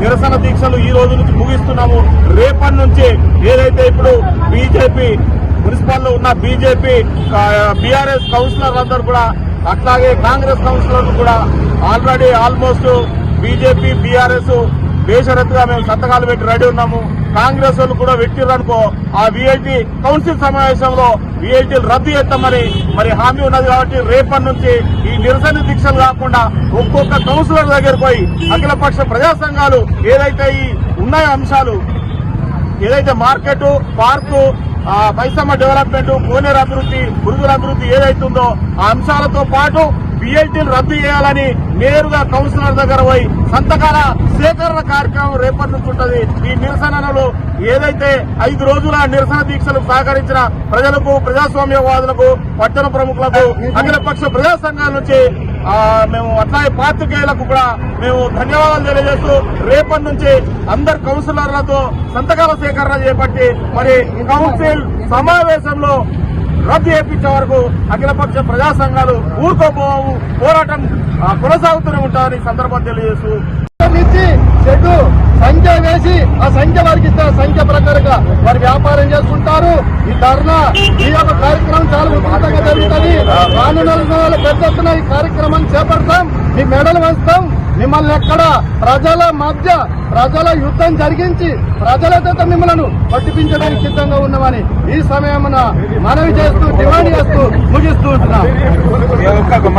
నిరసన దీక్షలు ఈ రోజు నుంచి ముగిస్తున్నాము. రేపటి నుంచి ఏదైతే ఇప్పుడు బీజేపీ మున్సిపల్ లో ఉన్న బీజేపీ బీఆర్ఎస్ కౌన్సిలర్ అందరూ కూడా అట్లాగే కాంగ్రెస్ కౌన్సిలర్లు కూడా ఆల్రెడీ ఆల్మోస్ట్ బీజేపీ బీఆర్ఎస్ బేషరత్తుగా మేము సంతకాలు పెట్టి రెడీ ఉన్నాము. కాంగ్రెస్ వాళ్ళు కూడా పెట్టిరనుకో ఆ వీఐటీ కౌన్సిల్ సమావేశంలో వీఐటీలు రద్దు చేస్తామని మరి హామీ ఉన్నది. కాబట్టి రేపటి నుంచి ఈ నిరసన దీక్షలు కాకుండా ఒక్కొక్క కౌన్సిలర్ దగ్గర పోయి అఖిలపక్ష ప్రజా సంఘాలు ఏదైతే ఈ ఉన్నాయో అంశాలు, ఏదైతే మార్కెట్, పార్కు, మైసమ్మ డెవలప్మెంట్, కోనేరు అభివృద్ధి, పురుగుల అభివృద్ధి ఏదైతుందో ఆ అంశాలతో పాటు వీఐటీలు రద్దు చేయాలని నేరుగా కౌన్సిలర్ దగ్గర పోయి సంతకాల సేకరణ కార్యక్రమం రేపటి నుంచి ఉంటుంది. ఈ నిరసనలు ఏదైతే 5 రోజుల నిరసన దీక్షలు సహకరించిన ప్రజలకు, ప్రజాస్వామ్యవాదులకు, పట్టణ ప్రముఖులకు, అఖిలపక్ష ప్రజా సంఘాల నుంచి మేము అట్లాగే పాత్రికేయులకు కూడా మేము ధన్యవాదాలు తెలియజేస్తూ రేపటి నుంచి అందరు కౌన్సిలర్లతో సంతకాల సేకరణ చేపట్టి మరి కౌన్సిల్ సమావేశంలో రద్దు చేయించే వరకు అఖిలపక్ష ప్రజా సంఘాలు ఊరుకోపోవు పోరాటం కొనసాగుతూనే ఉంటారని సందర్భం తెలియజేస్తూ చెట్టు సంఖ్య వేసి ఆ సంఖ్య వారికి ఇస్తే సంఖ్య ప్రకారంగా వారు వ్యాపారం చేసుకుంటారు. ఈ ధర్నా ఈ యొక్క కార్యక్రమం చాలా ఉధృతంగా జరుగుతుంది. రానున్న నెలలు పెద్ద ఎత్తున ఈ కార్యక్రమాన్ని చేపడతాం. మీ మెడలు వేస్తాం. మిమ్మల్ని ఎక్కడ ప్రజల మధ్య ప్రజల యుద్ధం జరిగించి ప్రజలతో మిమ్మల్ని పట్టిపించడానికి సిద్ధంగా ఉన్నామని ఈ సమయమున మనవి చేస్తూ డిమాండ్ చేస్తూ ముగిస్తూ ఉంటున్నాం.